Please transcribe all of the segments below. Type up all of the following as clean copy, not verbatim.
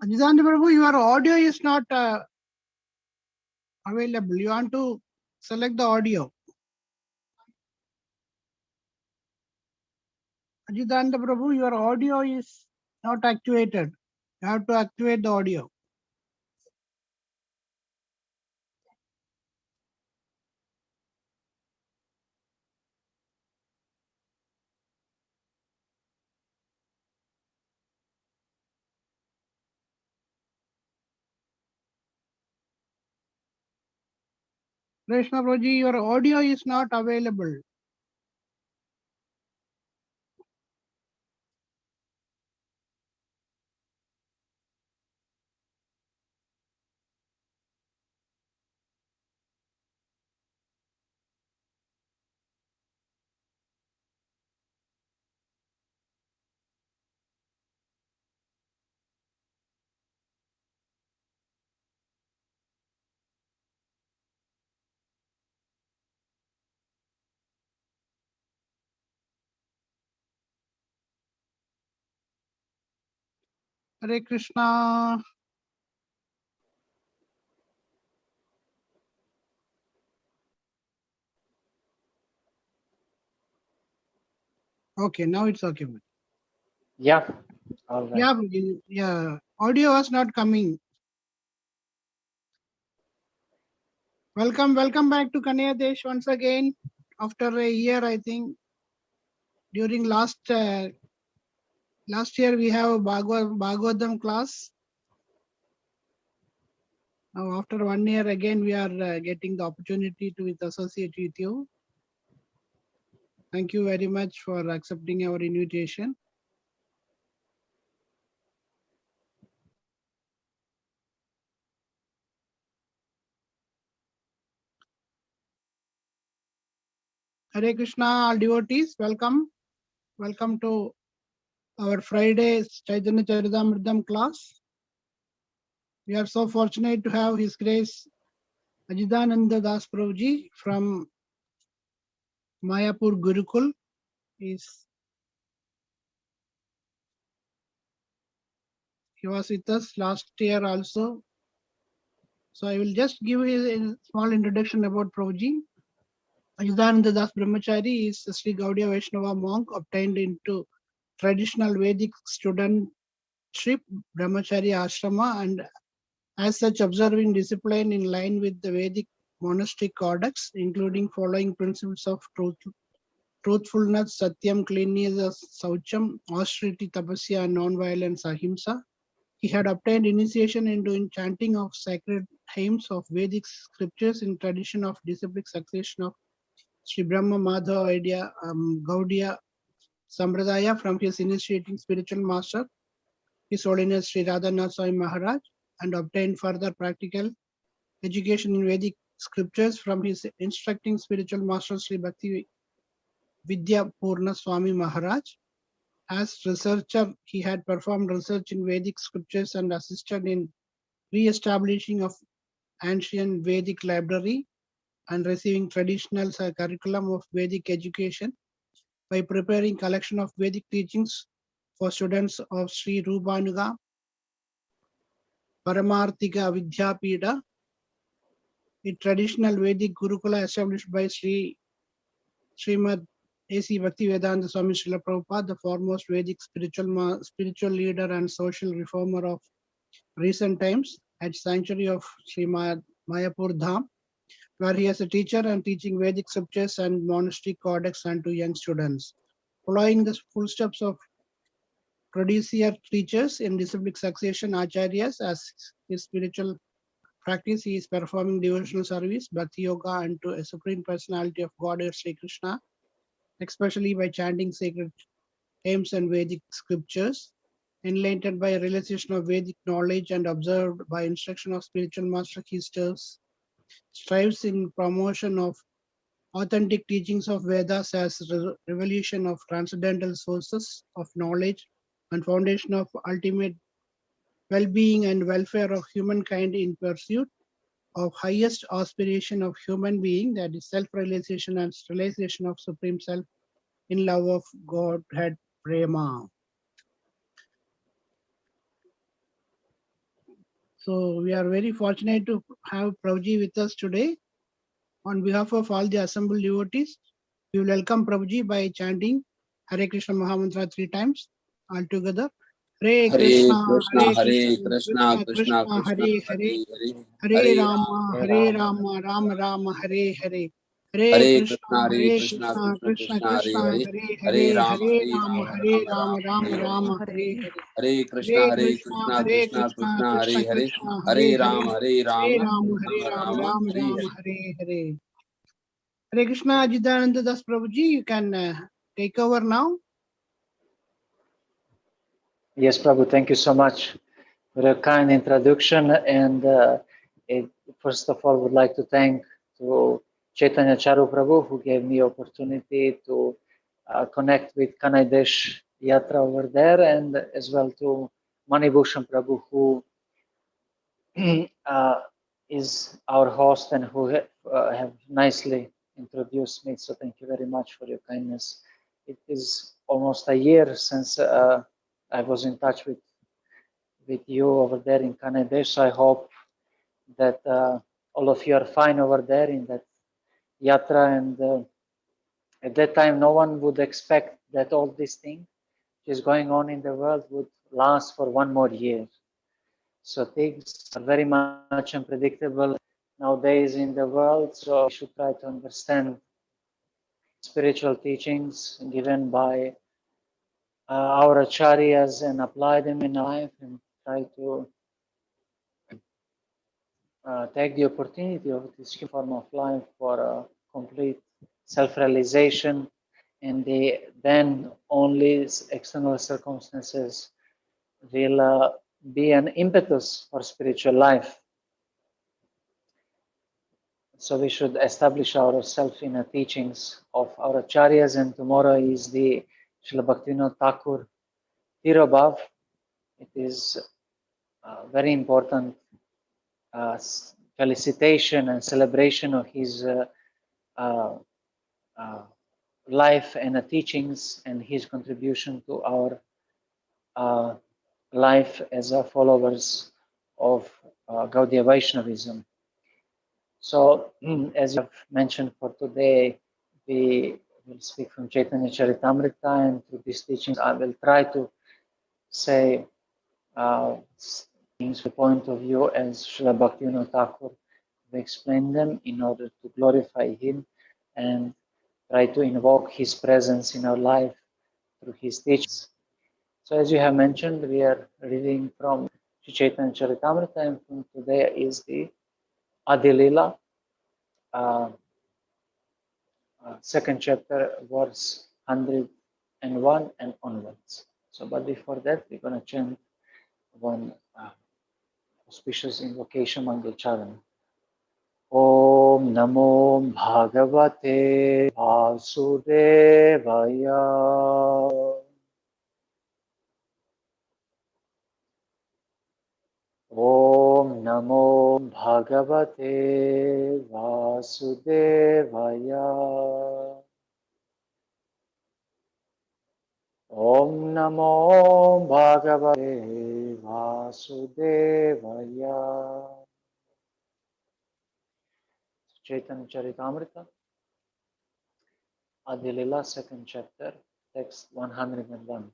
Ajithananda Prabhu, your audio is not available. You want to select the audio. Ajithananda Prabhu, your audio is not activated. You have to activate the audio. Krishna Prabhuji, your audio is not available. Hare Krishna. Okay, now it's okay. Yeah, all right. Yeah, yeah. Audio was not coming. Welcome back to Kanaya Desh once again. After a year, I think during last year we have a Bhagavatam class. Now after 1 year again we are getting the opportunity to associate with you. Thank you very much for accepting our invitation. Hare Krishna, all devotees, welcome. Welcome to our Friday Chaitanya Charitamrutham class. We are so fortunate to have His Grace Ajithananda Das Prabhuji from Mayapur Gurukul. He was with us last year also. So I will just give a small introduction about Prabhuji. Ajithananda Das Brahmachari is a Sri Gaudiya Vaishnava monk obtained into traditional Vedic studentship, Brahmachari Ashrama, and as such observing discipline in line with the Vedic monastic codex, including following principles of truthfulness, satyam, cleanliness, saucham, austerity, tapasya, and non-violence, ahimsa. He had obtained initiation into chanting of sacred hymns of Vedic scriptures in tradition of disciplic succession of Sri Brahma Madhava Gaudiya Sampradaya from his initiating spiritual master, His Holiness Sri Radhanath Swami Maharaj, and obtained further practical education in Vedic scriptures from his instructing spiritual master Sri Bhakti Vidya Purna Swami Maharaj. As researcher, he had performed research in Vedic scriptures and assisted in re-establishing of ancient Vedic library and receiving traditional curriculum of Vedic education by preparing collection of Vedic teachings for students of Sri Rupanuga Paramarthika Vidyapida, a traditional Vedic Gurukula established by Srimad A.C. Bhaktivedanta Swami Srila Prabhupada, the foremost Vedic spiritual leader and social reformer of recent times, at sanctuary of Srimad Mayapur Dham, where he is a teacher and teaching Vedic scriptures and monastic codex unto young students. Following the footsteps of predecessor teachers in disciplic succession, acharyas, as his spiritual practice, he is performing devotional service, bhakti yoga, unto a supreme personality of Godhead Sri Krishna, especially by chanting sacred hymns and Vedic scriptures, enlightened by a realization of Vedic knowledge and observed by instruction of spiritual master. He strives in promotion of authentic teachings of Vedas as revelation of transcendental sources of knowledge and foundation of ultimate well-being and welfare of humankind in pursuit of highest aspiration of human being, that is self-realization and realization of supreme self in love of Godhead Prema. So we are very fortunate to have Prabhuji with us today. On behalf of all the assembled devotees, we will welcome Prabhuji by chanting Hare Krishna Mahamantra 3 times all together. Hare Hare Krishna, Krishna, Hare Hare Krishna, Krishna, Krishna Krishna Krishna, Krishna, Hare Hare, Hare Hare, Hare Hare Rama, Rama, Hare Rama, Rama Rama, Hare Hare. Hare Hare Krishna, Krishna, Hare Hare Krishna, Krishna, Krishna Krishna Krishna, Hare Krishna, Hare, Hare Hare Hare, Rama, Hare Hare Rama, Rama, Hare Rama Rama, Rama, Rama Hare Hare, Rama, Hare Hare. Hare Krishna, Hare Hare Krishna, Krishna, Hare Krishna Krishna, Krishna, Krishna Hare Hare, Krishna, Hare Hare Hare, Rama, Hare Hare Rama, Rama, Hare Rama Rama, Rama, Rama Hare Rama, Hare. Hare Hare. Hare Krishna, Ajithananda Das Prabhuji, you can take over now. Yes, Prabhu, thank you so much for a kind introduction. And first of all, would like to thank to Chaitanya Charu Prabhu, who gave me opportunity to connect with Kanaidesh Yatra over there, and as well to Manibhushan Prabhu, who is our host and who have nicely introduced me. So thank you very much for your kindness. It is almost a year since I was in touch with you over there in Canada. So I hope that all of you are fine over there in that yatra. And at that time, no one would expect that all this thing which is going on in the world would last for one more year. So things are very much unpredictable nowadays in the world. So we should try to understand spiritual teachings given by our acharyas and apply them in our life and try to take the opportunity of this form of life for a complete self-realization, and then only external circumstances will be an impetus for spiritual life. So we should establish ourselves in the teachings of our acharyas, and tomorrow is the Srila Bhaktivinoda Thakur Tirobhav. It is very important felicitation and celebration of his uh, life and teachings and his contribution to our life as followers of Gaudiya Vaishnavism. So, as you have mentioned for today, we will speak from Chaitanya Charitamrutham, and through these teachings, I will try to say things from the point of view as Srila Bhaktivinoda Thakur explain them in order to glorify him and try to invoke his presence in our life through his teachings. So as you have mentioned, we are reading from Chaitanya Charitamrita, and from today is the Aadi Lila, second chapter, verse 101 and onwards. So, but before that, we're going to chant one auspicious invocation, Mangal Charan. Om Namo Bhagavate Vasudevaya. Om Namo Bhagavate Vasudevaya. Om Namo Bhagavate Vasudevaya. Chaitanya Charitamrita, Adi Lila, second chapter, text 101.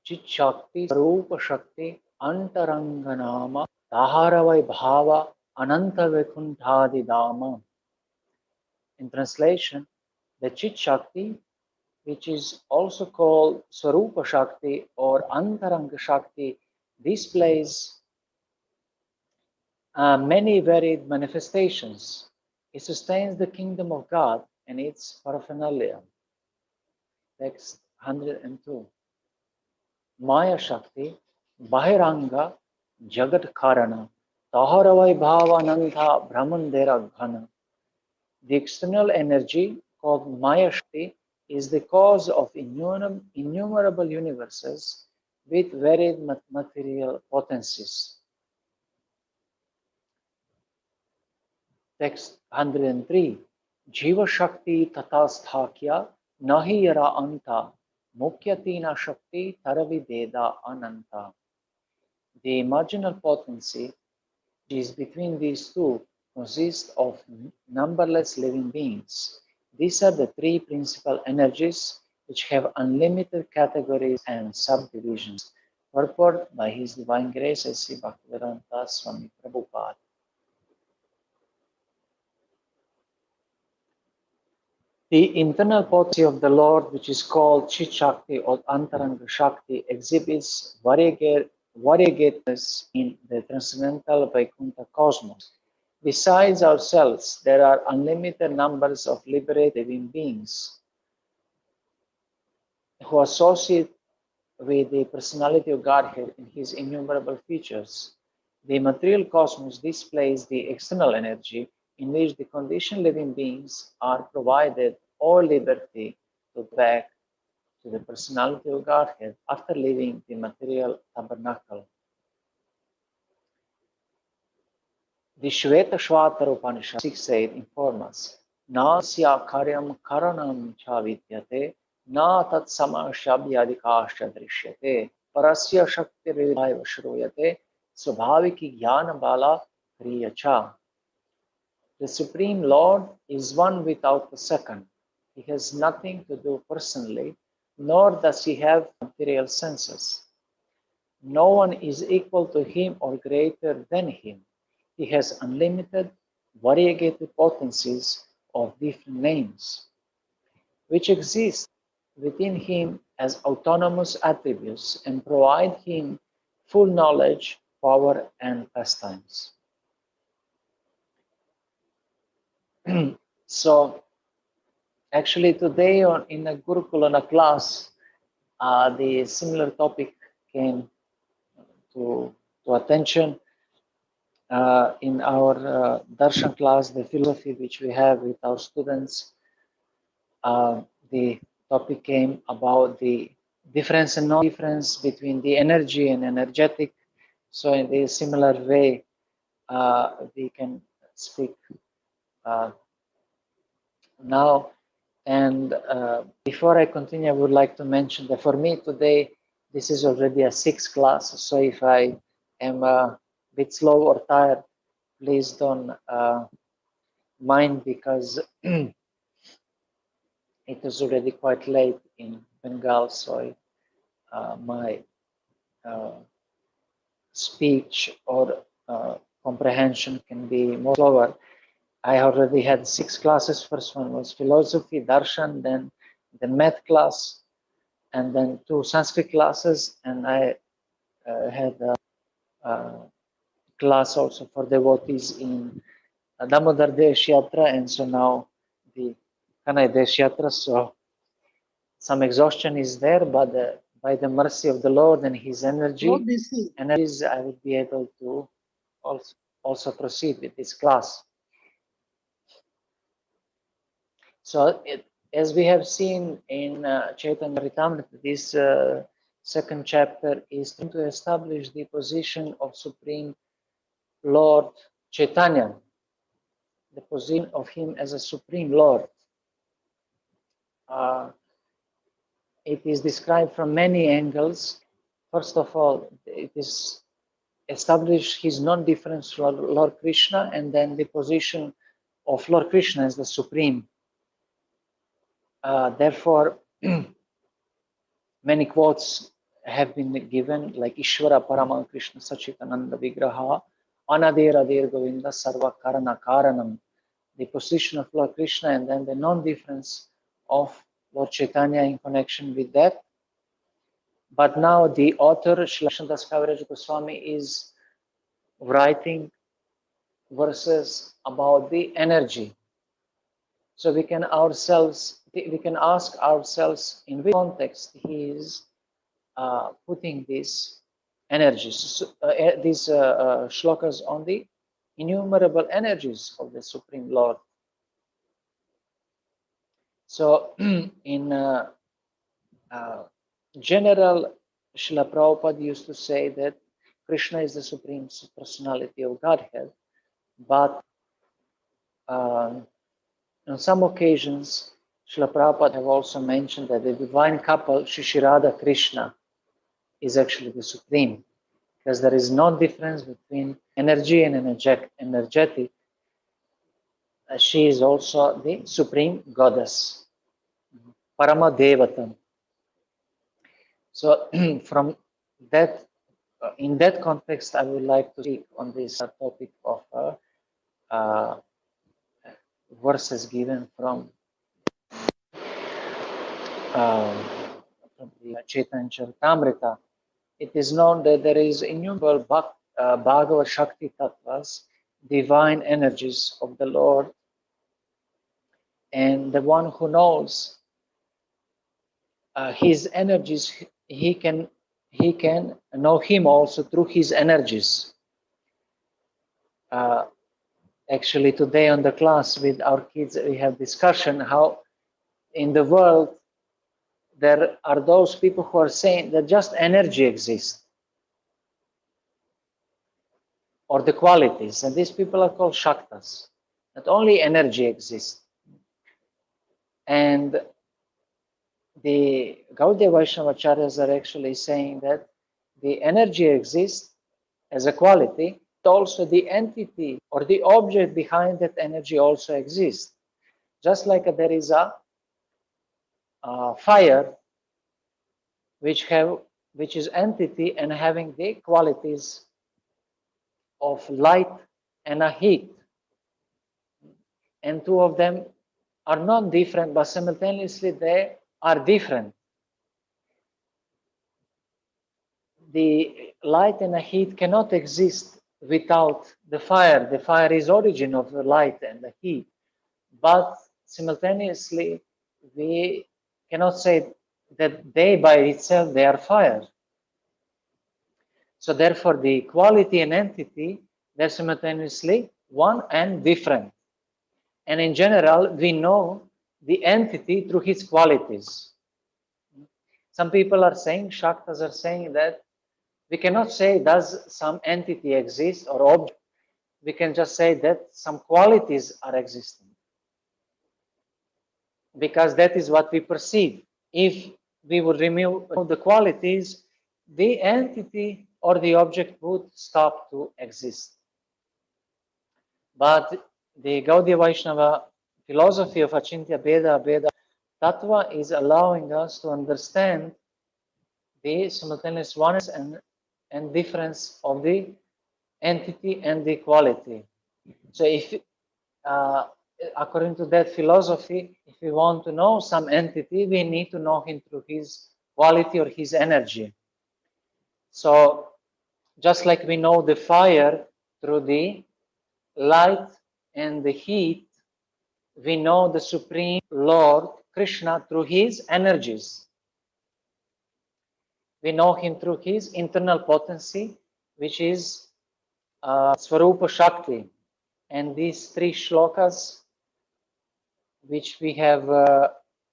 Chit Shakti Sarupa Shakti Antaranganama Taharavai Bhava Ananta Vekuntadi Dama. In translation, the Chit Shakti, which is also called Swarupa Shakti or Antaranga Shakti, displays many varied manifestations. It sustains the kingdom of God and its paraphernalia. Text 102. Maya Shakti, Bahiranga, Jagat Karana, Taharavai Bhavananta Brahmandera Ghana. The external energy called Maya Shakti is the cause of innumerable universes with varied material potencies. Text 103. Jiva Shakti Tatasthakya Nahi Yara Anta Mukyatina Shakti Taravideda Ananta. The marginal potency, which is between these two, consists of numberless living beings. These are the three principal energies which have unlimited categories and subdivisions. Purport by His Divine Grace A.C. Bhaktivedanta Swami Prabhupada. The internal potency of the Lord, which is called Chit Shakti or Antaranga Shakti, exhibits variegatedness in the transcendental Vaikuntha cosmos. Besides ourselves, there are unlimited numbers of liberated living beings who associate with the personality of Godhead in His innumerable features. The material cosmos displays the external energy in which the conditioned living beings are provided all liberty to go back to the personality of Godhead after leaving the material tabernacle. The Shvetashvatara Upanishad 6.8 informs us, Nasya karyam karanam cha vidyate, na tat samashabhyadikascha drishyate, parasya shakti ridhaiva shruyate, swabhaviki jnana bala kriyacha. The Supreme Lord is one without the second. He has nothing to do personally, nor does he have material senses. No one is equal to him or greater than him. He has unlimited, variegated potencies of different names, which exist within him as autonomous attributes and provide him full knowledge, power, and pastimes. So, actually, today in a Gurukulana class, the similar topic came to attention. In our darshan class, the philosophy which we have with our students, the topic came about the difference and non-difference between the energy and energetic. So in the similar way, we can speak now. And before I continue, I would like to mention that for me today, this is already a sixth class. So if I am a bit slow or tired, please don't mind, because it is already quite late in Bengal, so my speech or comprehension can be more slower. I already had 6 classes. First one was philosophy, darshan, then the math class, and then 2 Sanskrit classes, and I had a class also for devotees in Damodar Desh Yatra, and so now the Kanai Desh Yatra. So some exhaustion is there, but by the mercy of the Lord and His energies, I will be able to also proceed with this class. So, as we have seen in Chaitanya Charitamrutham, this second chapter is to establish the position of Supreme Lord Chaitanya, the position of him as a Supreme Lord. It is described from many angles. First of all, it is established his non-difference from Lord Krishna, and then the position of Lord Krishna as the Supreme. Therefore, many quotes have been given, like Ishvara Parama Krishna Sachitananda Vigraha, Anadir Adir Govinda Sarva Karana Karanam, the position of Lord Krishna, and then the non-difference of Lord Chaitanya in connection with that. But now the author, Srila Das Kaviraj Goswami, is writing verses about the energy. So we can ask ourselves in which context he is putting these energies, these shlokas on the innumerable energies of the Supreme Lord. So in general, Srila Prabhupada used to say that Krishna is the Supreme Personality of Godhead, but on some occasions, Srila Prabhupada have also mentioned that the divine couple, Shishirada Krishna, is actually the Supreme. because there is no difference between energy and energetic. She is also the supreme goddess, Parama Devata. So from that, in that context, I would like to speak on this topic of uh, verses given from um, the Chaitanya Charitamrutham. It is known that there is innumerable Bhagavad Shakti Tattvas, divine energies of the Lord, and the one who knows his energies, he can know him also through his energies. Actually, today on the class with our kids, we have discussion how in the world there are those people who are saying that just energy exists or the qualities, and these people are called Shaktas, that only energy exists. And the Gaudiya Vaishnavacharyas are actually saying that the energy exists as a quality, but also the entity or the object behind that energy also exists. Just like there is a fire which is entity and having the qualities of light and a heat, and two of them are not different, but simultaneously they are different. The light and the heat cannot exist without the fire. The fire is origin of the light and the heat, but simultaneously we cannot say that they by itself they are fire. So therefore the quality and entity, they're simultaneously one and different. And in general, we know the entity through his qualities. Some people are saying, Shaktas are saying that we cannot say does some entity exist or object. We can just say that some qualities are existing. Because that is what we perceive. If we would remove the qualities, the entity or the object would stop to exist. But the Gaudiya Vaishnava philosophy of Achintya Bheda Tattva is allowing us to understand the simultaneous oneness and difference of the entity and the quality. So if according to that philosophy, if we want to know some entity, we need to know him through his quality or his energy. So just like we know the fire through the light and the heat, we know the Supreme Lord Krishna through his energies. We know him through his internal potency, which is Swarupa Shakti. And these three shlokas, which we have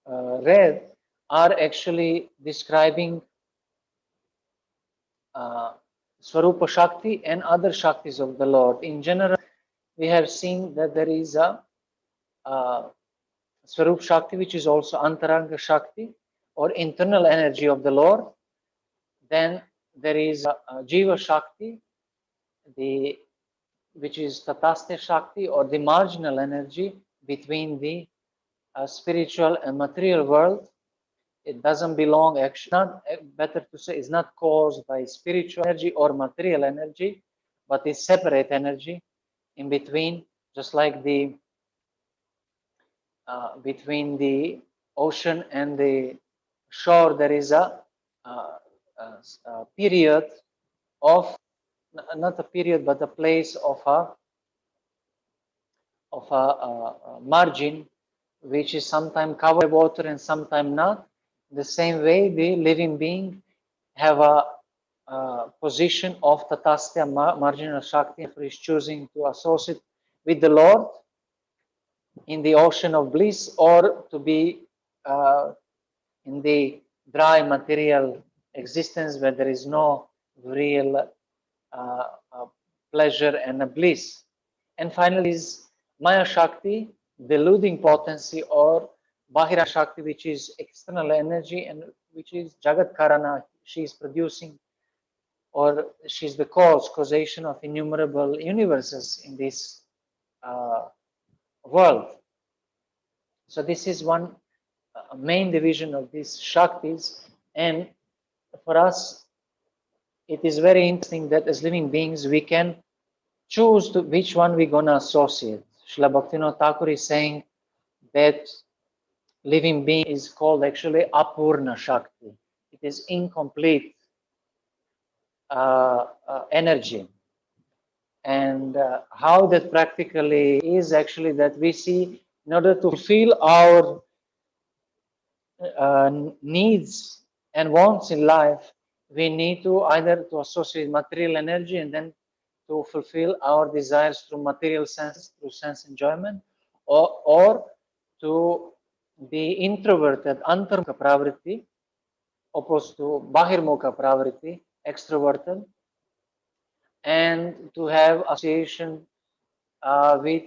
read, are actually describing Swarupa Shakti and other Shaktis of the Lord. In general, we have seen that there is a Swarup Shakti, which is also Antaranga Shakti, or internal energy of the Lord. Then there is Jiva Shakti, which is Tatastya Shakti, or the marginal energy between the spiritual and material world. It doesn't belong, actually, not better to say, it's not caused by spiritual energy or material energy, but it's separate energy in between, just like the between the ocean and the shore, there is a period of, not a period, but a place of a margin, which is sometimes covered by water and sometimes not. The same way, the living being have a position of Tatastya marginal Shakti, for is choosing to associate with the Lord in the ocean of bliss, or to be in the dry material existence where there is no real pleasure and a bliss. And finally is Maya Shakti, deluding potency, or Bahira Shakti, which is external energy and which is Jagat Karana. She is producing or she's the causation of innumerable universes in this world. So this is one main division of these Shaktis, and for us it is very interesting that as living beings we can choose to which one we're gonna associate. Srila Bhaktivinoda Thakur is saying that living being is called actually Apurna Shakti. It is incomplete energy. And how that practically is actually that we see in order to fulfill our needs and wants in life, we need to either to associate material energy and then to fulfill our desires through material senses, through sense enjoyment, or to be introverted, antarmukha pravriti, opposed to bahirmukha pravriti, extroverted, and to have association with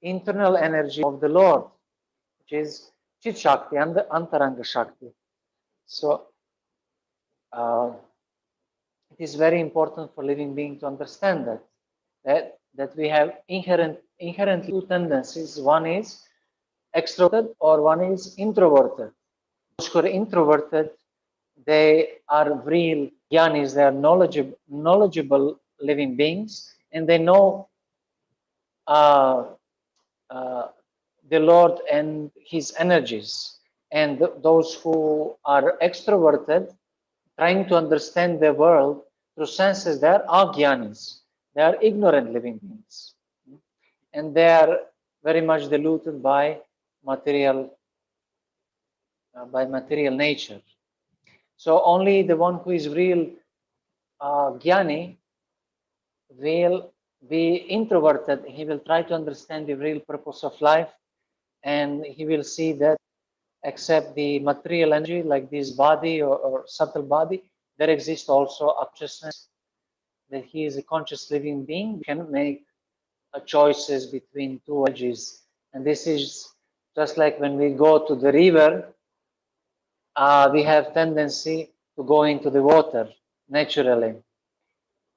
internal energy of the Lord, which is Chit Shakti and the Antaranga Shakti. So it is very important for living being to understand that we have inherent two tendencies. One is extroverted or one is introverted. Those who are introverted, they are real jnanis, they are knowledgeable living beings, and they know uh, uh, the Lord and His energies. And those who are extroverted, trying to understand the world through senses, they are agyanis. They are ignorant living beings. And they are very much deluded by material nature. So only the one who is real jnani will be introverted. He will try to understand the real purpose of life, and he will see that except the material energy like this body or subtle body, there exists also a consciousness, that he is a conscious living being, can make choices between two energies. And this is just like when we go to the river, we have tendency to go into the water naturally.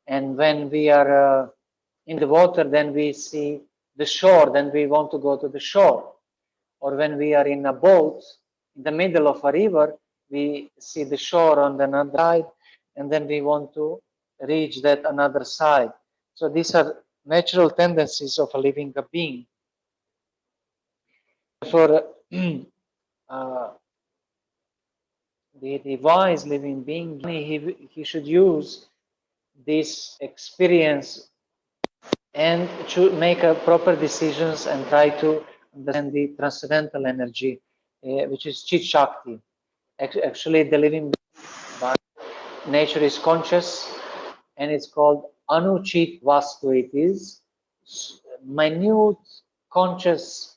And when we are in the water, then we see the shore, then we want to go to the shore. Or when we are in a boat in the middle of a river, we see the shore on the other side, and then we want to reach that another side. So these are natural tendencies of a living being. Therefore, the wise living being, he should use this experience and to make proper decisions and try to understand the transcendental energy, which is Chit Shakti. Actually, the living but nature is conscious, and it's called Anuchit Vastu. It is minute conscious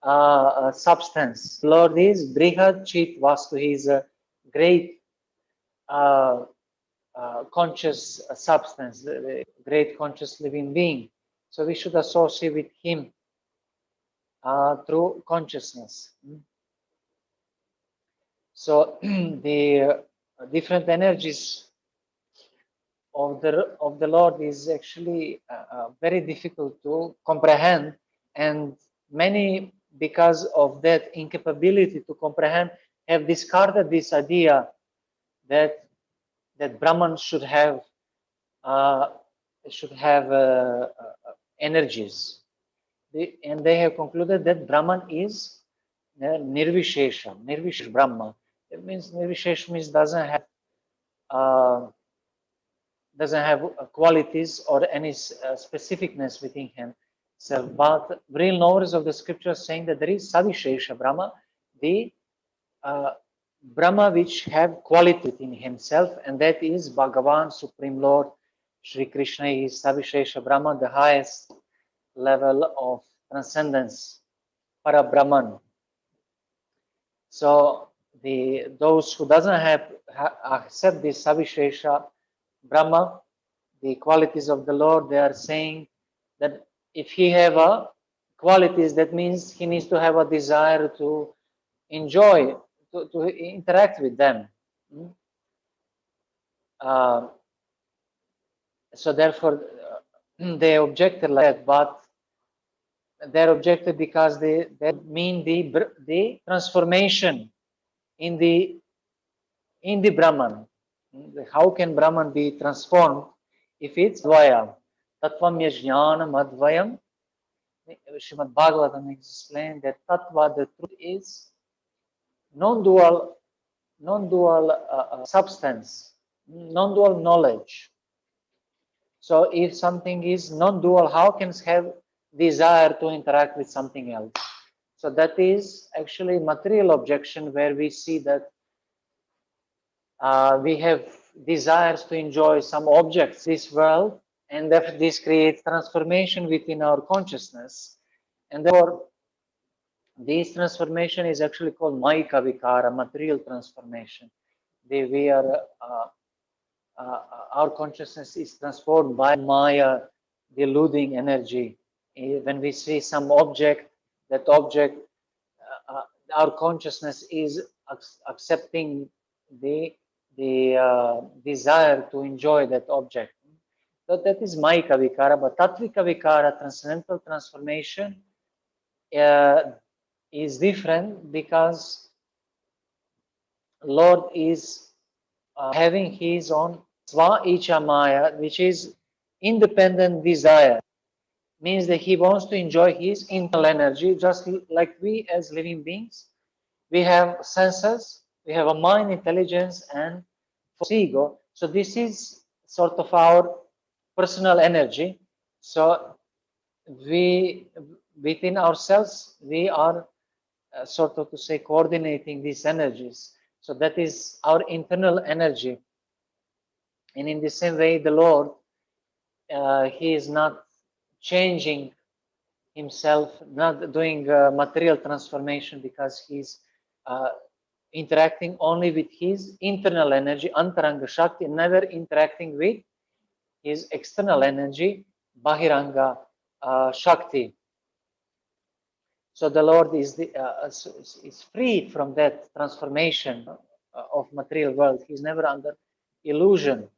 substance. Lord is Brihad Chit Vastu. He is a great conscious substance, the great conscious living being. So we should associate with him through consciousness. So the different energies of the Lord is actually very difficult to comprehend, and many, because of that incapability to comprehend, have discarded this idea that Brahman should have energies. And they have concluded that Brahman is Nirvishesha, Nirvishesh Brahma. It means Nirvishesh means doesn't have qualities or any specificness within him. So, but real knowledge of the scripture saying that there is Savishesha Brahma, the Brahma which have quality within himself, and that is Bhagavan, Supreme Lord, Sri Krishna is Savishesha Brahma, the highest level of transcendence, para Brahman. So those who doesn't accept this Savishesha Brahma, the qualities of the Lord, they are saying that if he have a qualities, that means he needs to have a desire to enjoy, to interact with them. So therefore, they objected like that, but they objected because they mean the transformation in the Brahman. How can Brahman be transformed if it's Dvaya? Tattvam yajnanam advayam. Srimad Bhagavatam explained that Tattva, the truth, is non-dual, non-dual substance, non-dual knowledge. So if something is non-dual, how can it have desire to interact with something else? So that is actually material objection, where we see that we have desires to enjoy some objects this world, and that this creates transformation within our consciousness, and therefore this transformation is actually called Maika Vikara, material transformation. We are our consciousness is transformed by Maya, the eluding energy. When we see some object, that object, our consciousness is accepting the desire to enjoy that object. So that is Maika Vikara, but Tattvika Vikara, transcendental transformation, is different because Lord is having his own Sva Icha Maya, which is independent desire. Means that he wants to enjoy his internal energy, just like we as living beings. We have senses, we have a mind, intelligence, and ego. So this is sort of our personal energy. So we, within ourselves, we are sort of to say coordinating these energies. So that is our internal energy. And in the same way, the Lord, he is not changing himself, not doing material transformation, because he's interacting only with his internal energy, Antaranga Shakti, never interacting with his external energy, Bahiranga Shakti. So the Lord is free from that transformation of material world. He's never under illusion.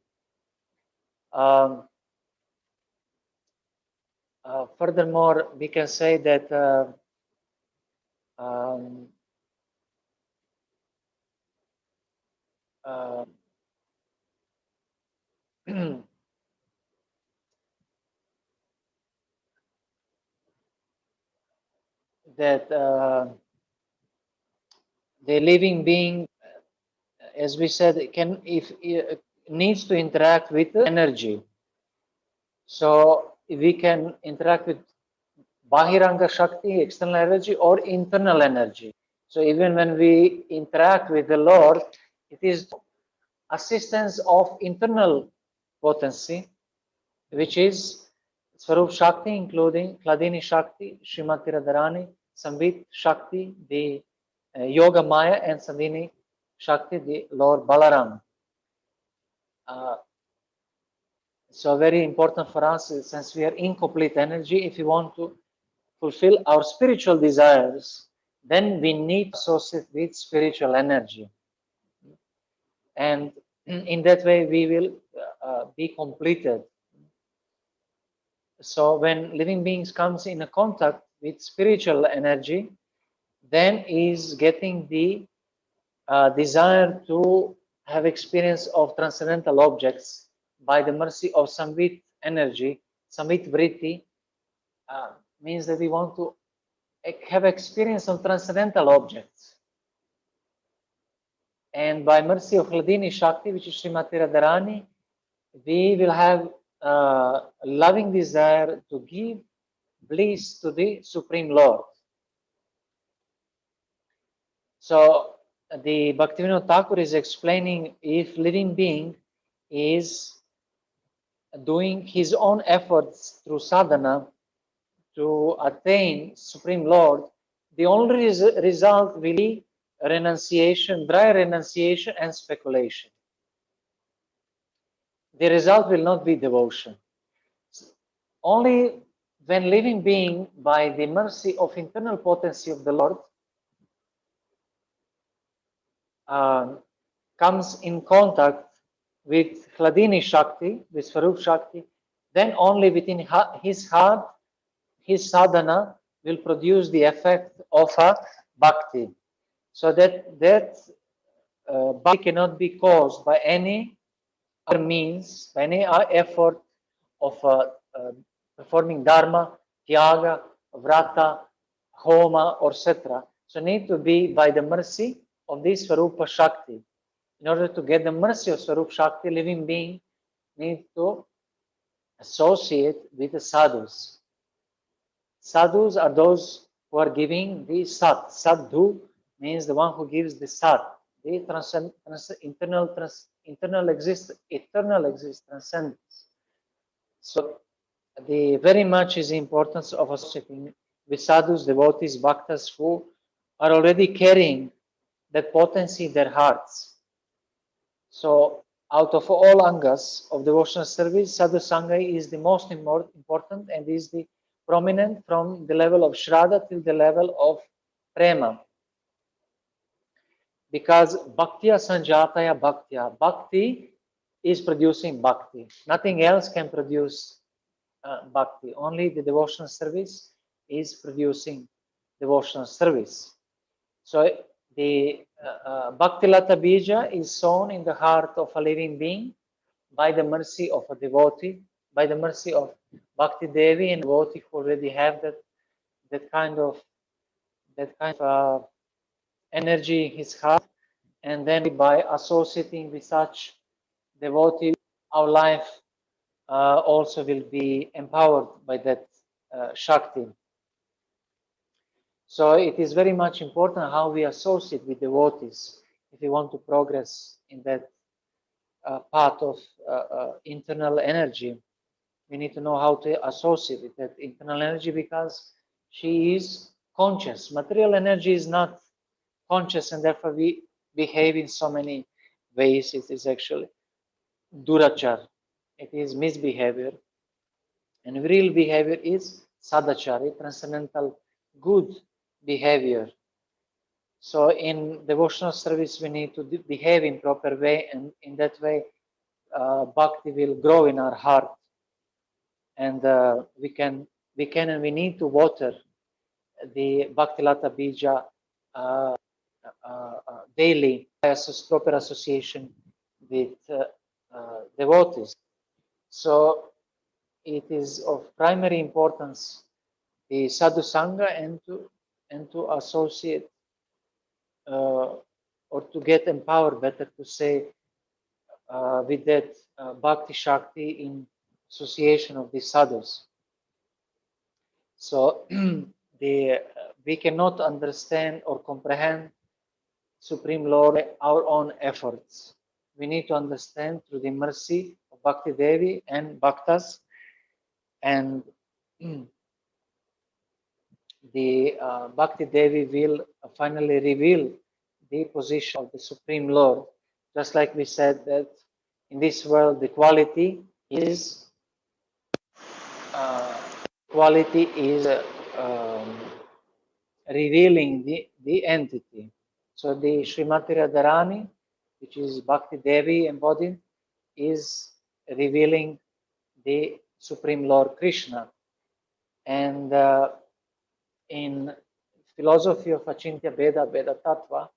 Furthermore, we can say that um, that the living being, as we said, can if needs to interact with energy. So we can interact with Bahiranga Shakti, external energy, or internal energy. So even when we interact with the Lord, it is assistance of internal potency, which is Swarup Shakti, including Hladini Shakti, Srimati Radharani, Samvit Shakti, the Yoga Maya, and Sandhini Shakti, the Lord Balaram. So very important for us, since we are incomplete energy, if we want to fulfill our spiritual desires, then we need to associate with spiritual energy. And in that way, we will be completed. So when living beings comes in a contact with spiritual energy, then is getting the desire to have experience of transcendental objects by the mercy of Samvit energy. Samvit Vritti means that we want to have experience of transcendental objects. And by mercy of Hladini Shakti, which is Srimati Radharani, we will have loving desire to give bliss to the Supreme Lord. So the Bhaktivinoda Thakur is explaining, if living being is doing his own efforts through sadhana to attain Supreme Lord, the only result will be renunciation, dry renunciation and speculation. The result will not be devotion. Only when living being, by the mercy of internal potency of the Lord, comes in contact with Hladini Shakti, with Swarup Shakti, then only within his heart, his sadhana will produce the effect of a bhakti. So that bhakti cannot be caused by any other means, by any effort of performing dharma, tyaga, vrata, homa, or etc. So need to be by the mercy of this Swarupa Shakti. In order to get the mercy of Swarup Shakti, living being need to associate with the sadhus. Sadhus are those who are giving the sat. Sadhu means the one who gives the sat, the eternal exist, transcendence. So the very much is the importance of associating with sadhus, devotees, bhaktas who are already carrying that potency in their hearts. So out of all angas of devotional service, sadhu sangha is the most important and is the prominent from the level of shraddha till the level of prema. Because bhaktya sanjataya bhaktya, bhakti is producing bhakti. Nothing else can produce bhakti. Only the devotional service is producing devotional service. So the Bhakti Lata Bija is sown in the heart of a living being by the mercy of a devotee, by the mercy of Bhakti Devi and devotee who already have that kind of energy in his heart, and then by associating with such devotee, our life also will be empowered by that Shakti. So it is very much important how we associate with devotees if we want to progress in that path of internal energy. We need to know how to associate with that internal energy because she is conscious. Material energy is not conscious, and therefore we behave in so many ways. It is actually durachar. It is misbehavior. And real behavior is sadachari, transcendental good behavior. So in devotional service, we need to behave in proper way, and in that way, bhakti will grow in our heart, and we need to water the bhakti lata bija daily by proper association with devotees. So it is of primary importance the sadhu sangha and to associate or to get empowered, better to say, with that bhakti shakti in association of the sadhus. So we cannot understand or comprehend Supreme Lord by our own efforts. We need to understand through the mercy of Bhakti Devi and Bhaktas, and the Bhakti Devi will finally reveal the position of the Supreme Lord. Just like we said that in this world the quality is revealing the entity. So the Srimati Radharani, which is Bhakti Devi embodied, is revealing the Supreme Lord Krishna. And in philosophy of Achintya Veda, Veda Tattva,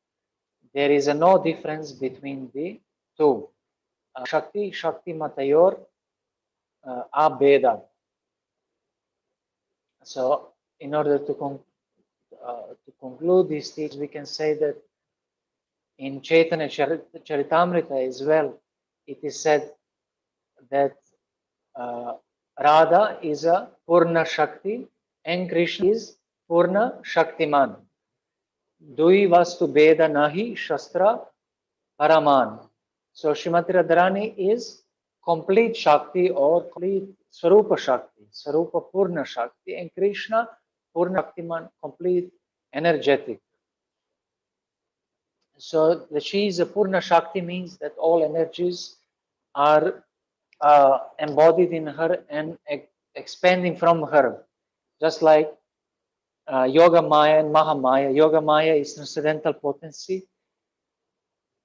there is no difference between the two. Shakti Matayor Abheda. So in order to conclude these things, we can say that in Chaitanya Charitamrutham as well, it is said that Radha is a Purna Shakti and Krishna is Purna Shaktiman. Dui vastu Veda nahi Shastra Paraman. So Srimati Radharani is complete Shakti or complete Swarupa Shakti, Swarupa Purna Shakti, and Krishna Purna Shaktiman, complete energetic. So that she is a Purna Shakti means that all energies are embodied in her and expanding from her, just like Yoga Maya and Mahamaya. Yoga Maya is transcendental potency,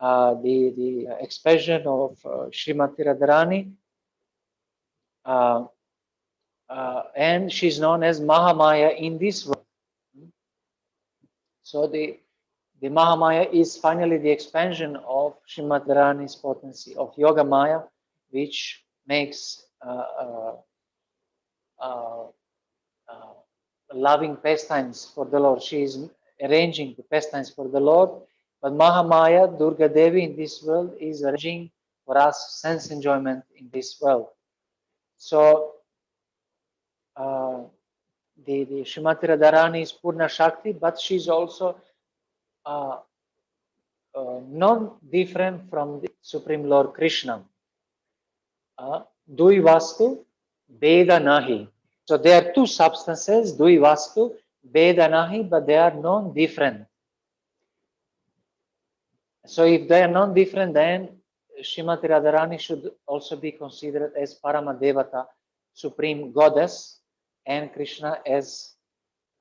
the expression of Srimati Radharani, and she's known as Mahamaya in this world. So the Mahamaya is finally the expansion of Srimati Radharani's potency of Yoga Maya, which makes loving pastimes for the Lord. She is arranging the pastimes for the Lord, but Mahamaya, Durga Devi in this world, is arranging for us sense enjoyment in this world. So the Srimati Radharani is Purna Shakti, but she's also non-different from the Supreme Lord Krishna. Dui Vastu, Veda Nahi. So there are two substances, Dui Vastu, Veda Nahi, but they are non-different. So if they are non-different, then Srimati Radharani should also be considered as Parama Devata, Supreme Goddess, and Krishna as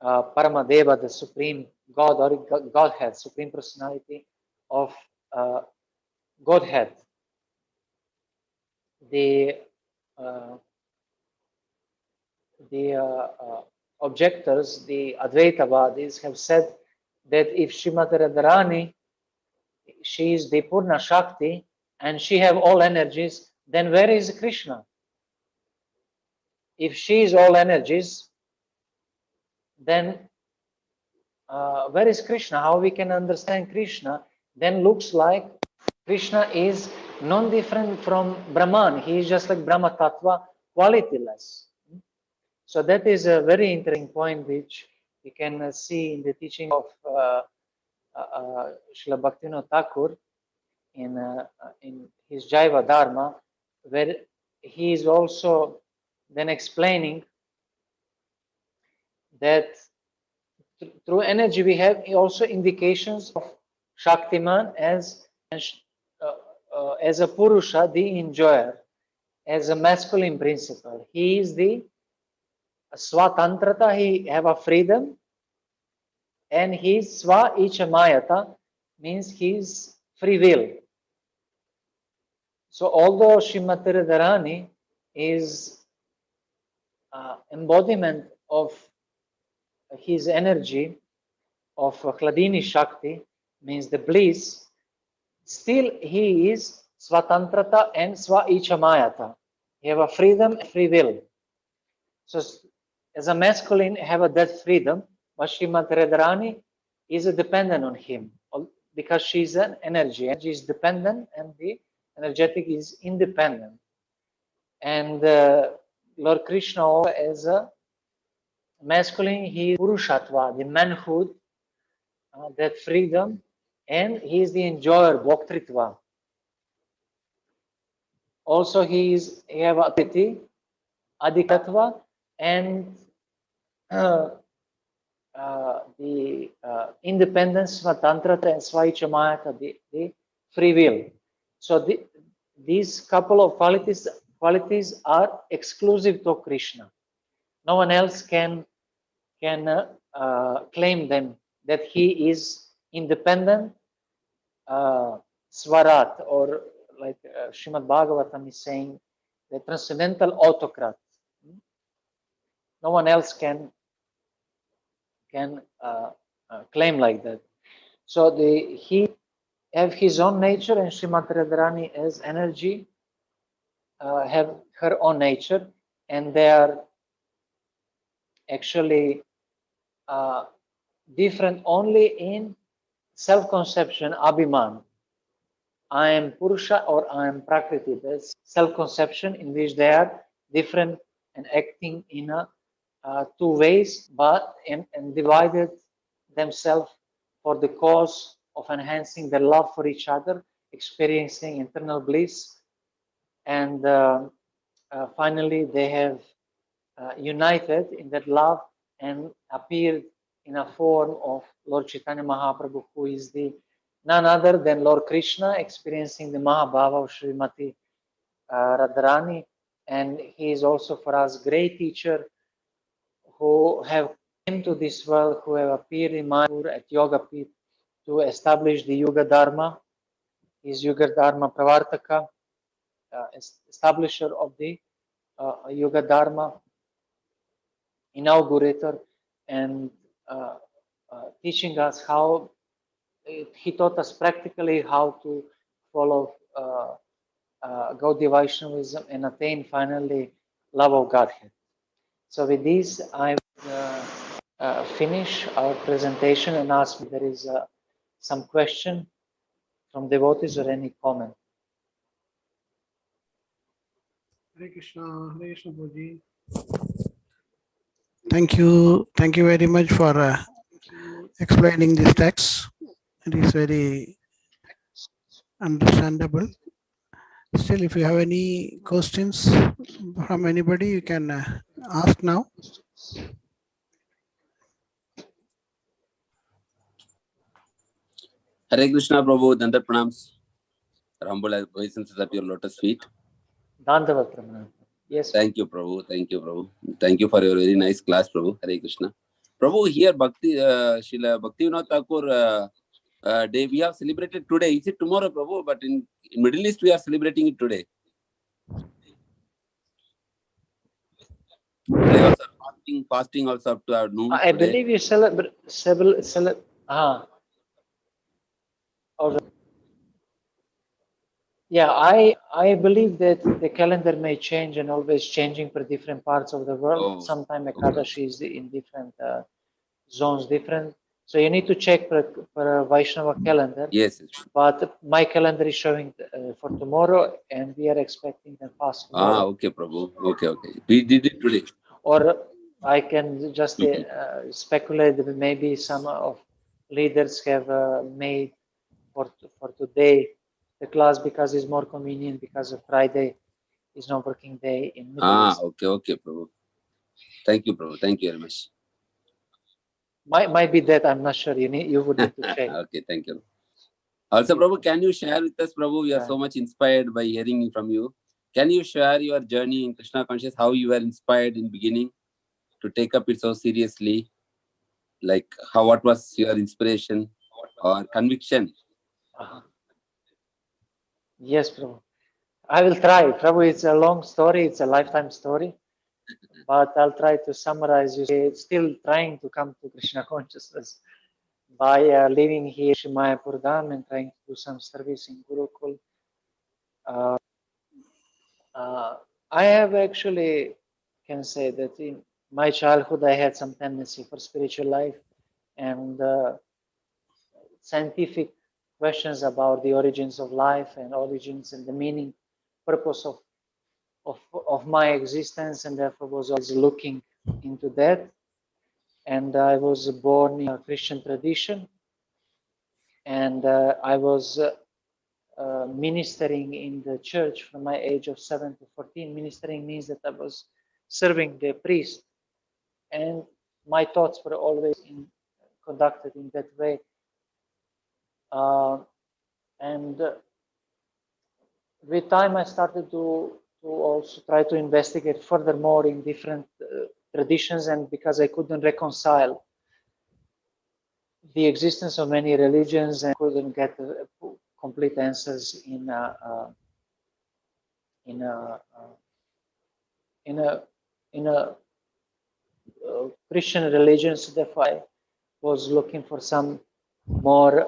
Paramadeva, the Supreme God or Godhead, Supreme Personality of Godhead. The objectors, the Advaitavadis, have said that if Srimati Radharani, she is the Purna Shakti and she have all energies, then where is Krishna? If she is all energies, then where is Krishna? How we can understand Krishna? Then looks like Krishna is non-different from Brahman. He is just like Brahma Tattva, qualityless. So that is a very interesting point which we can see in the teaching of Srila Bhaktivinoda Thakur in his Jaiva Dharma, where he is also then explaining that through energy we have also indications of Shaktiman as a Purusha, the enjoyer, as a masculine principle. He is the Swatantrata, he have a freedom, and his Swa Ichamayata means his free will. So although Srimati Radharani is embodiment of his energy of Hladini Shakti, means the bliss, still he is Swatantrata and Swa Ichamayata. He have a freedom and free will. So as a masculine, have that freedom, but Srimati Radharani is dependent on him because she's an energy. Energy is dependent and the energetic is independent. And Lord Krishna also as a masculine, he is Purushatva, the manhood, that freedom, and he is the enjoyer, Bhoktritva. Also he have authority, Adhikatva, and the independence, Swatantrata, and Swaichamayata, the free will. So these couple of qualities are exclusive to Krishna. No one else can claim them, that he is independent Swarat, or like Srimad Bhagavatam is saying, the transcendental autocrat. No one else can claim like that. So he have his own nature, and Srimati Radharani as energy have her own nature, and they are actually different only in self-conception, abhiman. I am Purusha or I am Prakriti. That's self-conception in which they are different and acting in two ways, but and divided themselves for the cause of enhancing their love for each other, experiencing internal bliss, and finally they have united in that love and appeared in a form of Lord Chaitanya Mahaprabhu, who is the none other than Lord Krishna, experiencing the Mahabhava of Srimati Radharani, and he is also for us great teacher who have came to this world, who have appeared in Mayapur at Yoga Pit to establish the Yuga Dharma, He's Yuga Dharma Pravartaka, establisher of the Yuga Dharma, inaugurator, and teaching us how he taught us practically how to follow Gaudiya Vaishnavism and attain finally love of Godhead. So with this, I finish our presentation and ask if there is some question from devotees or any comment. Hare Krishna, Hare Krishna, Prabhuji. Thank you very much for explaining this text. It is very understandable. Still, if you have any questions from anybody, you can ask now. Hare Krishna, Prabhu, Dandat Pranams. Humble obeisances at your lotus feet. Dandavat Pranam. Yes. Thank you, Prabhu. Thank you, Prabhu. Thank you for your very nice class, Prabhu. Hare Krishna. Prabhu, here Bhakti, Srila Bhaktivinoda Thakur day we have celebrated today. Is it tomorrow, Prabhu? But in Middle East, we are celebrating it today. They also fasting also up to noon. I believe you celebrate. Yeah, I believe that the calendar may change and always changing for different parts of the world. Oh, Sometime Ekadashi is in different zones, different. So you need to check for Vaishnava calendar. Yes. But my calendar is showing for tomorrow, and we are expecting the fast tomorrow. Okay, Prabhu. Okay. We did it today. Or I can just speculate that maybe some of leaders have made for today the class because it's more convenient because of Friday is not working day in Middle East. Okay, Prabhu. Thank you, Prabhu. Thank you very much. Might be that, I'm not sure. You would need to check. Okay, thank you. Also, Prabhu, can you share with us, Prabhu? We are so much inspired by hearing from you. Can you share your journey in Krishna consciousness? How you were inspired in beginning to take up it so seriously? Like, what was your inspiration or conviction? Yes, Prabhu. I will try. Prabhu, it's a long story. It's a lifetime story. But I'll try to summarize. You say, still trying to come to Krishna consciousness by living here in Mayapur Dham and trying to do some service in Gurukul. I have actually can say that in my childhood I had some tendency for spiritual life and scientific questions about the origins of life and origins and the meaning, purpose of my existence, and therefore was always looking into that. And I was born in a Christian tradition, and I was ministering in the church from my age of 7 to 14. Ministering means that I was serving the priest, and my thoughts were always conducted in that way. And with time, I started to also try to investigate furthermore in different traditions, and because I couldn't reconcile the existence of many religions and couldn't get complete answers in a Christian religion. So therefore, I was looking for some more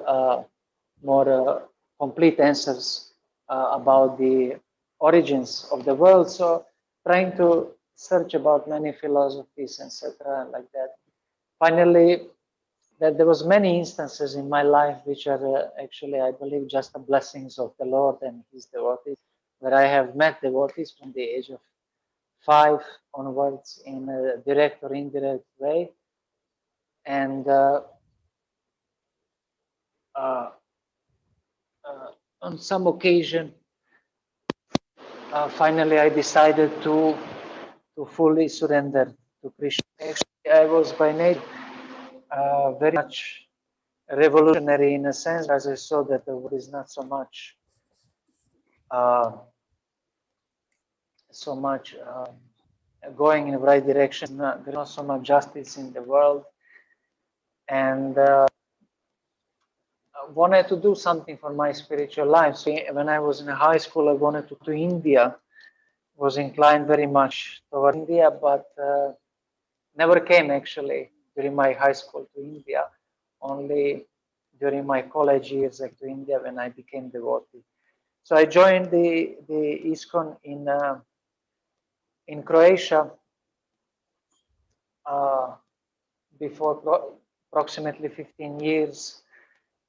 complete answers about the origins of the world. So trying to search about many philosophies, etc., like that. Finally, that there was many instances in my life which are actually, I believe, just the blessings of the Lord and His devotees, where I have met devotees from the age of 5 onwards in a direct or indirect way, and on some occasion, finally, I decided to fully surrender to Krishna. Actually, I was by nature very much revolutionary in a sense, as I saw that the world is not so much going in the right direction. There's not so much justice in the world, and wanted to do something for my spiritual life. So when I was in high school, I wanted to India. Was inclined very much toward India, but never came actually during my high school to India. Only during my college years to India when I became devotee. So I joined the ISKCON in Croatia before approximately 15 years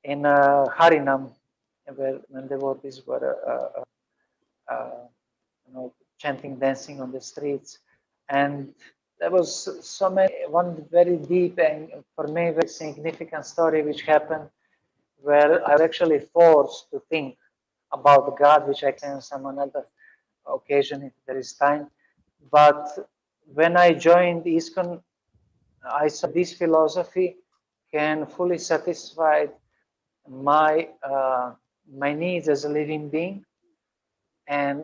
in Harinam, where when devotees were chanting, dancing on the streets, and there was one very deep and for me very significant story which happened, where I was actually forced to think about God, which I can some another occasion if there is time. But when I joined ISKCON, I saw this philosophy can fully satisfy my my needs as a living being, and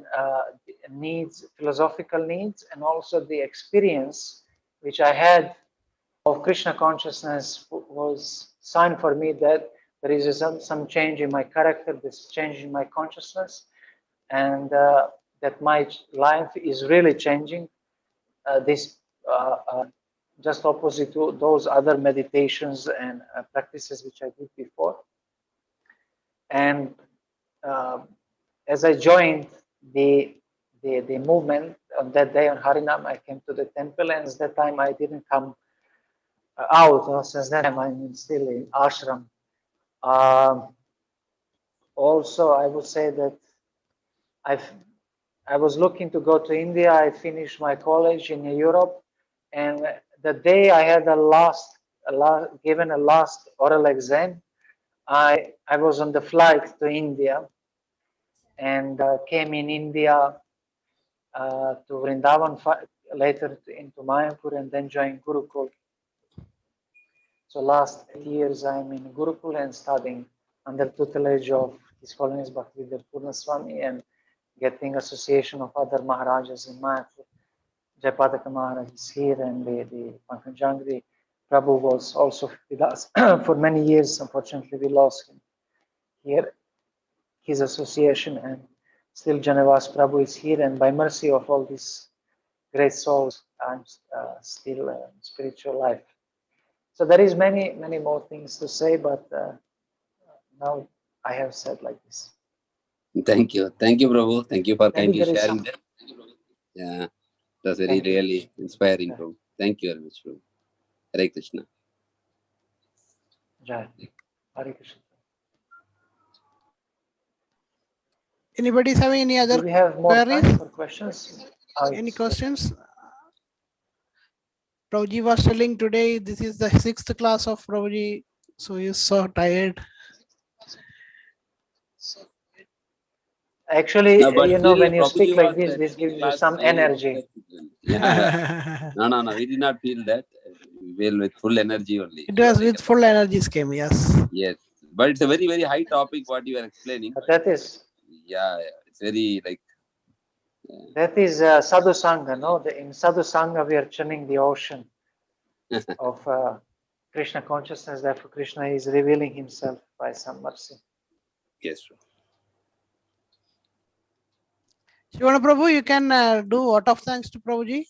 needs, philosophical needs, and also the experience which I had of Krishna consciousness was sign for me that there is some change in my character, this change in my consciousness, and that my life is really changing. This just opposite to those other meditations and practices which I did before. And as I joined the movement on that day on Harinam, I came to the temple, and at that time I didn't come out. Since that time I'm still in ashram. Also, I would say that I was looking to go to India. I finished my college in Europe, and the day I had given a last oral exam, I was on the flight to India, and came in India to Vrindavan, later into Mayapur, and then joined Gurukul. So last 8 years I'm in Gurukul and studying under tutelage of His Holiness Bhaktivedanta Purna Swami, and getting association of other Maharajas in Mayapur. Jayapataka Maharaj is here, and the Pankajangri Prabhu was also with us for many years. Unfortunately, we lost him here, his association, and still Janavas Prabhu is here, and by mercy of all these great souls, I'm still in spiritual life. So there is many more things to say, but now I have said like this. Thank you, Prabhu. Thank you for kindly sharing that. Yeah, that's really inspiring, Prabhu. Thank you very much, Prabhu. Hare Krishna. Jai. Hare Krishna. Anybody having any other Do we have more queries? time for questions? Any questions? Prabhuji was telling today this is the 6th class of Prabhuji, so he's so tired. Actually, you know, when you speak like this, this gives you some energy. Yeah. No, we did not feel that. We feel with full energy only. It was with full energy came, yes. Yes, but it's a very, very high topic what you are explaining. But that is. Yeah, it's very like. That is Sadhu Sangha, no? In Sadhu Sangha, we are churning the ocean of Krishna consciousness. Therefore, Krishna is revealing himself by some mercy. Yes, sir. Shivana Prabhu, you can do vote of thanks to Prabhuji.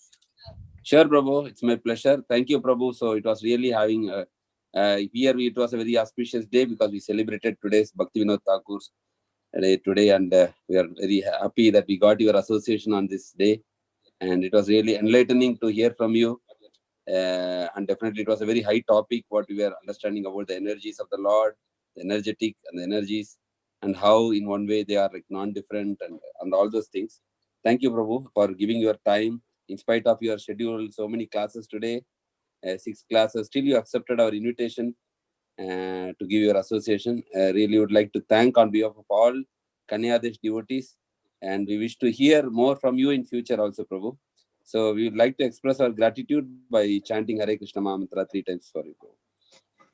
Sure, Prabhu. It's my pleasure. Thank you, Prabhu. So it was really having here. It was a very auspicious day because we celebrated today's Bhaktivinoda Thakur's day today, and we are very happy that we got your association on this day, and it was really enlightening to hear from you. And definitely, it was a very high topic. What we were understanding about the energies of the Lord, the energetic and the energies, and how in one way they are like non-different, and all those things. Thank you, Prabhu, for giving your time. In spite of your schedule, so many classes today, 6 classes, still you accepted our invitation to give your association. Really would like to thank on behalf of all Kanyadesh devotees, and we wish to hear more from you in future also, Prabhu. So we would like to express our gratitude by chanting Hare Krishna Mantra 3 times for you, Prabhu.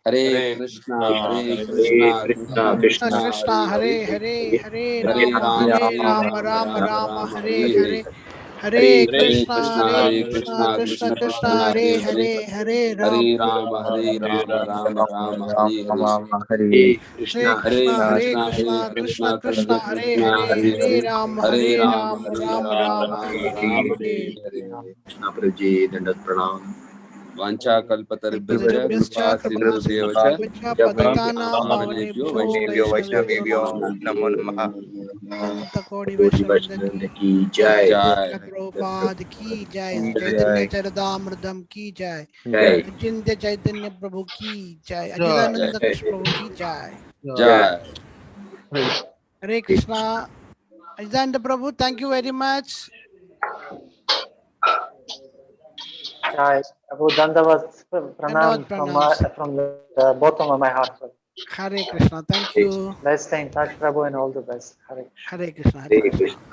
Hare Krishna, Hare Krishna, Krishna Krishna, Hare Hare, Hare Rama, Hare Rama, Rama Rama, Hare Hare. Hare Hare Krishna, Krishna, Hare Hare Krishna, Krishna, Krishna Krishna Krishna, Krishna, Hare Hare Hare, Hare, Hare Ram, Hare Rama, Hare Rama, Rama Rama, Hare Hare. Hare Hare Krishna, Krishna, Hare Hare Krishna, Hare Krishna, Krishna Krishna, Krishna, Krishna Hare Krishna, Hare, Hare Hare Hare, Ram, Hare Hare Rama, Ram, Hare Ram Rama, Ram, Rama Hare Rama, Hare. Hare Hare. Krishna Prabhuji, Dandat Pranam. Vancha kalpatarubhyascha Kalpatarubhyascha, kripa कृपा sindhubhyeva सिन्धुभ्यश्च patitaam पतितानां pavanebhyo पावनेभ्यो vaishnavebhyo वैष्णवेभ्यो namo नमो Namo namo. Namaha. अनंत कोटि Koti वैष्णवृंद की Vaishnavanda ki jai. Srila Jai. Prabhupada की जय, Ki चैतन्य jai. Charitamritam की जय, Jai. अचिंत्य चैतन्य प्रभु की जय, Jai. अजितानंद कृष्ण प्रभु की जय. Jai. Hare Krishna. Ajitanand Prabhu, thank you very much. Jai. Prabhu, Dandavat धन्यवाद, Pranam प्रणाम. from the bottom of my heart. Hare Krishna, thank you. Let's stay in touch, Prabhu, and all the best. Hare Krishna. Hare Krishna, Hare Hare Krishna. Krishna.